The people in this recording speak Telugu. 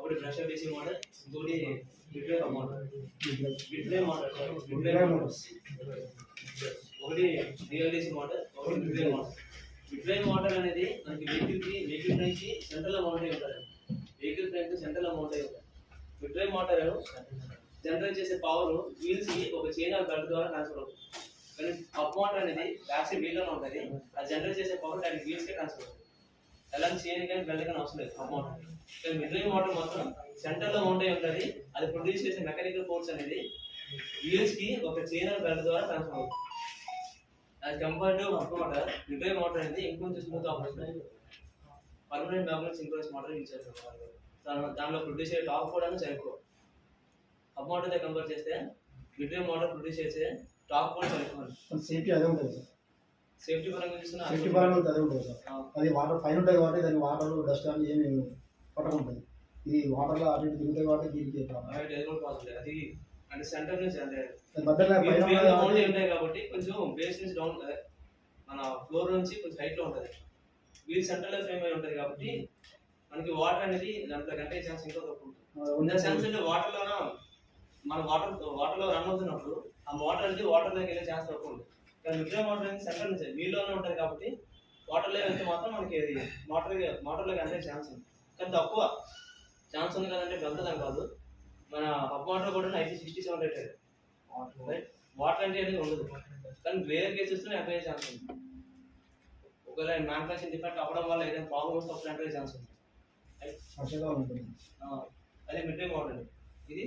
ఒకటి బ్రష్ డీసీ మోడల్, ఇంకోటి బిట్వే మోడల్, ఒకటి రియల్ డీసీ మోడల్, ఒకటి బిట్వే మోడల్. బిట్వే మోడల్ అనేది మనకి వెహికల్ నుంచి సెంట్రల్ మౌంట్ అయి ఉంటుంది. వెహికల్ ఫ్రేమ్ సెంట్రల్ మౌంట్ అయి ఉంటుంది. బిట్వే మోటార్ జనరేట్ చేసే పవర్ వీల్స్ కి ఒక చైన్ ఆఫ్ బెల్ట్ ద్వారా ట్రాన్స్ఫర్ అవుతుంది. కానీ అప్ మోటార్ అనేది బ్యాక్ సైడ్ వీల్ లోనే ఉంటుంది. అది జనరేట్ చేసే పవర్ డైరెక్ట్ వీల్స్ కి ట్రాన్స్ఫర్ అవుతుంది. ఎలాంటి చైన్ కానీ బెల్ట్ కానీ అవసరం లేదు అప్ మోటార్. కానీ బిట్వే మోటార్ మాత్రం సెంటర్ లో మౌంట్ అయి ఉంటుంది. అది ప్రొడ్యూస్ చేసే మెకానికల్ ఫోర్స్ అనేది వీల్స్ కి ఒక చైన్ ఆఫ్ బెల్ట్ ద్వారా ట్రాన్స్ఫర్ అవుతుంది. అది కంపేర్డ్ టు అప్ మోటార్, బిట్వే మోటార్ అనేది ఇంకొంచెం smooth operation. Permanent dominant synchronous motor use చేస్తారు. దానిలో ప్రొడ్యూస్ అయ్యే టాప్ కూడా చాలా ఎక్కువ. అప్ మోటార్తో కంపేర్ చేస్తే బిట్వే మోటార్ ప్రొడ్యూస్ చేసే టాప్ కూడా చాలా ఎక్కువ. సేఫ్టీ అదే ఉంటుంది సార్. సేఫ్టీ పరంగా చూస్తున్నా సేఫ్టీ పరంగా అదే ఉంటుంది సార్. అది వాటర్ పైన ఉంటుంది కాబట్టి దానికి వాటర్ డస్ట్ అని ఏమి పట్టకుంటుంది. ఇది వాటర్లో అటు ఇటు తిరుగుతాయి కాబట్టి దీనికి అది అంటే సెంటర్ నుంచి అంటే ఉంటాయి కాబట్టి కొంచెం బేస్ నుంచి డౌన్ మన ఫ్లోర్ నుంచి కొంచెం హైట్ లో ఉంటుంది. వీల్ సెంటర్ లో ఫ్రేమ్ అయి ఉంటుంది కాబట్టి మనకి వాటర్ అనేది దాంట్లో కంటే ఛాన్స్ ఇంకా తక్కువ ఉంటుంది. ఛాన్స్ అంటే మన వాటర్ లో రన్ అవుతున్నప్పుడు ఆ వాటర్ అనేది వాటర్ లోకి వెళ్ళే ఛాన్స్ తక్కువ ఉంటుంది. కానీ బిట్వే మోటార్ అనేది సెంటర్ నుంచి వీల్లోనే ఉంటుంది కాబట్టి వాటర్ లో వెళ్తే మాత్రం మనకి మోటార్లోకి అంటే ఛాన్స్ ఉంది. కానీ తక్కువ ఛాన్స్ ఉంది కదంటే వెళ్తుందని కాదు. మన అప్ మోటార్ కూడా 67 రేటెడ్ వాటర్ అంటే అనేది ఉండదు. కానీ వేరే కేసెస్ లో ఎంటర్ అయ్యే ఛాన్స్ ఉంది. ఒకవేళ మ్యానుఫ్యాక్చరింగ్ డిఫెక్ట్ అవ్వడం వల్ల ఏదైనా ప్రాబ్లమ్ వస్తే అప్పుడు ఎంటర్ అయ్యే ఛాన్స్ ఉంది. అదే బిట్వే మోడల్. ఇది